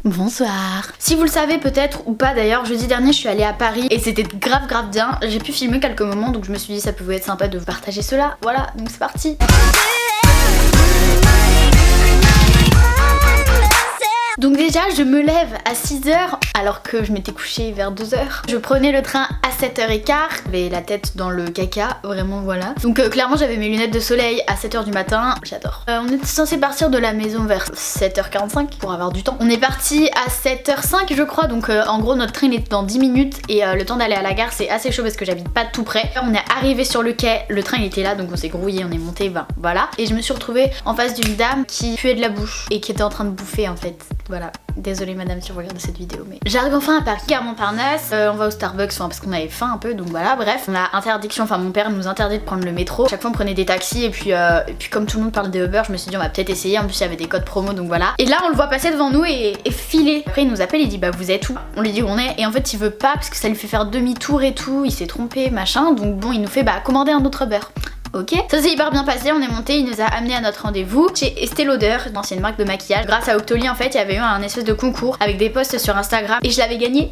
Bonsoir. Si vous le savez peut-être ou pas d'ailleurs, jeudi dernier je suis allée à Paris et c'était grave bien. J'ai pu filmer quelques moments donc je me suis dit ça pouvait être sympa de vous partager cela. Voilà, donc c'est parti. Donc déjà je me lève à 6h alors que je m'étais couchée vers 2h. Je prenais le train à 7h15, j'avais la tête dans le caca, vraiment voilà. Donc clairement j'avais mes lunettes de soleil à 7h du matin, j'adore. On était censé partir de la maison vers 7h45 pour avoir du temps. On est parti à 7h05 je crois, donc en gros notre train il était dans 10 minutes et le temps d'aller à la gare c'est assez chaud parce que j'habite pas tout près. On est arrivé sur le quai, le train il était là donc on s'est grouillé, on est monté, ben voilà. Et je me suis retrouvée en face d'une dame qui puait de la bouche et qui était en train de bouffer en fait. Voilà, désolée madame si vous regardez cette vidéo mais... J'arrive enfin à Paris, à Montparnasse, on va au Starbucks parce qu'on avait faim un peu donc voilà, bref. On a interdiction, enfin mon père nous interdit de prendre le métro. Chaque fois on prenait des taxis et puis comme tout le monde parle des Uber, je me suis dit on va peut-être essayer, en plus il y avait des codes promo donc voilà. Et là on le voit passer devant nous et filer. Après il nous appelle, il dit bah vous êtes où? On lui dit où on est et en fait il veut pas parce que ça lui fait faire demi-tour et tout, il s'est trompé machin donc bon il nous fait bah commander un autre Uber. Ok, ça s'est hyper bien passé, on est monté, il nous a amené à notre rendez-vous chez Estée Lauder, une ancienne marque de maquillage. Grâce à Octoly en fait, il y avait eu un espèce de concours avec des posts sur Instagram et je l'avais gagné.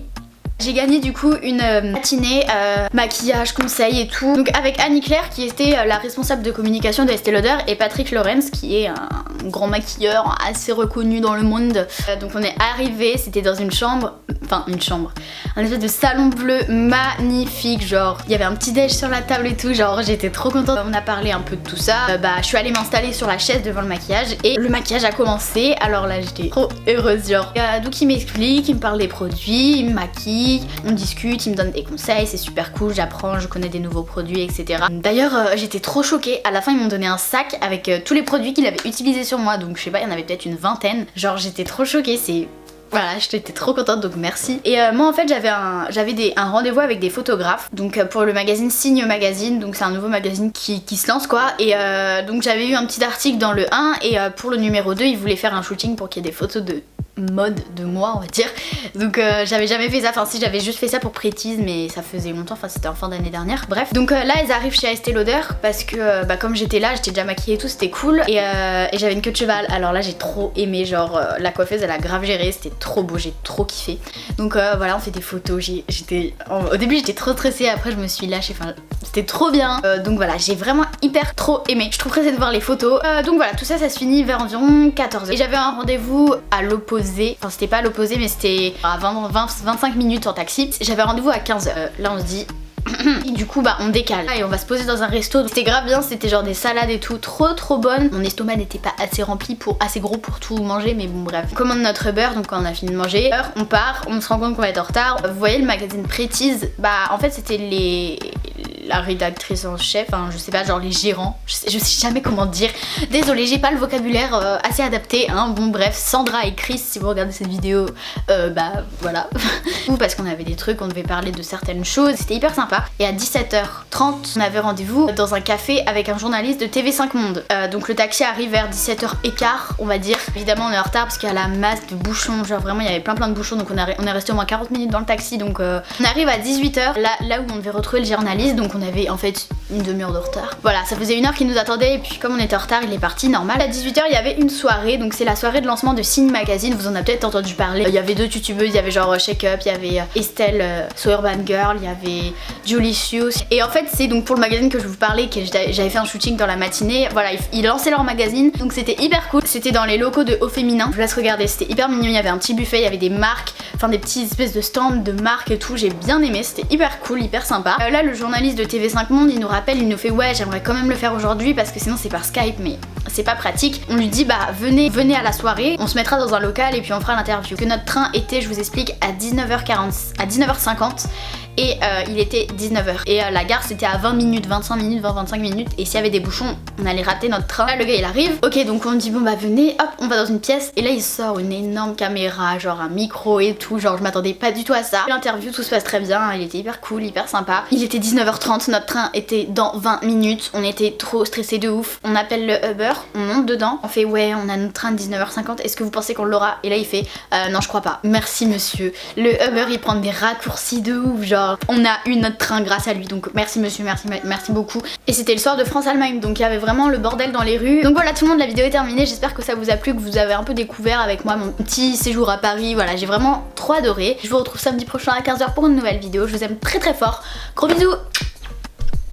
J'ai gagné du coup une matinée maquillage, conseil et tout. Donc avec Annie Claire qui était la responsable de communication de Estée Lauder et Patrick Lawrence qui est un grand maquilleur assez reconnu dans le monde. Donc on est arrivé, c'était dans une chambre, un espèce de salon bleu magnifique, genre il y avait un petit déj sur la table et tout, genre j'étais trop contente. On a parlé un peu de tout ça, je suis allée m'installer sur la chaise devant le maquillage et le maquillage a commencé. Alors là j'étais trop heureuse genre. Donc il m'explique, il me parle des produits, il me maquille. On discute, il me donne des conseils, c'est super cool, j'apprends, je connais des nouveaux produits, etc. D'ailleurs, j'étais trop choquée. À la fin, ils m'ont donné un sac avec tous les produits qu'il avait utilisés sur moi. Donc, je sais pas, il y en avait peut-être une vingtaine. Genre, j'étais trop choquée, c'est... Voilà, j'étais trop contente donc merci. Et moi en fait j'avais un rendez-vous avec des photographes donc pour le magazine Signe Magazine, donc c'est un nouveau magazine qui se lance quoi. Et donc j'avais eu un petit article dans le 1 et pour le numéro 2 ils voulaient faire un shooting pour qu'il y ait des photos de mode de moi on va dire. Donc j'avais jamais fait ça, enfin si j'avais juste fait ça pour Pretty's mais ça faisait longtemps, enfin c'était en fin d'année dernière. Bref, donc là ils arrivent chez Estée Lauder parce que comme j'étais là, j'étais déjà maquillée et tout, c'était cool et j'avais une queue de cheval. Alors là j'ai trop aimé, genre la coiffeuse elle a grave géré, c'était trop beau, j'ai trop kiffé. Donc voilà on fait des photos, au début j'étais trop stressée, après je me suis lâchée, enfin c'était trop bien. Donc voilà j'ai vraiment hyper trop aimé, je suis trop pressée de voir les photos. Donc voilà tout ça ça se finit vers environ 14h et j'avais un rendez-vous à l'opposé. Enfin c'était pas à l'opposé mais c'était à 25 minutes en taxi. J'avais rendez-vous à 15h. Là on se dit et du coup on décale et on va se poser dans un resto. C'était grave bien, c'était genre des salades et tout, trop bonne. Mon estomac n'était pas assez rempli assez gros pour tout manger mais bon bref. On commande notre Uber donc quand on a fini de manger, on part, on se rend compte qu'on va être en retard. Vous voyez le magazine Pretty's, en fait c'était la rédactrice en chef, je sais pas, genre les gérants, je sais jamais comment dire. Désolée, j'ai pas le vocabulaire assez adapté, bon bref, Sandra et Chris, si vous regardez cette vidéo, voilà. Ou parce qu'on avait des trucs, on devait parler de certaines choses, c'était hyper sympa. Et à 17h30, on avait rendez-vous dans un café avec un journaliste de TV5 Monde. Donc le taxi arrive vers 17h15, on va dire. Évidemment on est en retard parce qu'il y a la masse de bouchons, genre vraiment il y avait plein de bouchons, donc on est resté au moins 40 minutes dans le taxi. Donc on arrive à 18h, là où on devait retrouver le journaliste, donc on avait en fait une demi-heure de retard. Voilà, ça faisait 1 heure qu'il nous attendait et puis comme on était en retard, il est parti, normal. À 18h, il y avait une soirée, donc c'est la soirée de lancement de Signe Magazine, vous en avez peut-être entendu parler. Il y avait 2 youtubeuses, il y avait genre Shake Up, il y avait Estelle, So Urban Girl, il y avait Julicious. Et en fait, c'est donc pour le magazine que je vous parlais, que j'avais fait un shooting dans la matinée. Voilà, ils lançaient leur magazine, donc c'était hyper cool. C'était dans les locaux de Au Féminin, je vous laisse regarder, c'était hyper mignon, il y avait un petit buffet, il y avait des marques, enfin des petits espèces de stands de marques et tout, j'ai bien aimé, c'était hyper cool, hyper sympa. Là, le journaliste de TV5 Monde, il nous rappelle, il nous fait ouais, j'aimerais quand même le faire aujourd'hui parce que sinon c'est par Skype, mais c'est pas pratique. On lui dit venez à la soirée, on se mettra dans un local et puis on fera l'interview. Que notre train était, je vous explique, à 19h50 et il était 19h. Et la gare c'était à 20 minutes, 25 minutes et s'il y avait des bouchons, on allait rater notre train. Là le gars il arrive, ok donc on dit venez, hop on va dans une pièce et là il sort une énorme caméra, genre un micro et tout, genre je m'attendais pas du tout à ça. L'interview tout se passe très bien, il était hyper cool, hyper sympa. Il était 19h30, notre train était dans 20 minutes, on était trop stressés de ouf. On appelle le Uber, on monte dedans, on fait ouais on a notre train de 19h50, est-ce que vous pensez qu'on l'aura? Et là il fait non je crois pas. Merci monsieur. Le Uber il prend des raccourcis de ouf, genre on a eu notre train grâce à lui, donc merci monsieur, merci beaucoup. Et c'était le soir de France-Allemagne, donc il y avait vraiment le bordel dans les rues. Donc voilà tout le monde, la vidéo est terminée, j'espère que ça vous a plu, que vous avez un peu découvert avec moi mon petit séjour à Paris. Voilà, j'ai vraiment trop adoré. Je vous retrouve samedi prochain à 15 h pour une nouvelle vidéo, je vous aime très très fort. Gros bisous.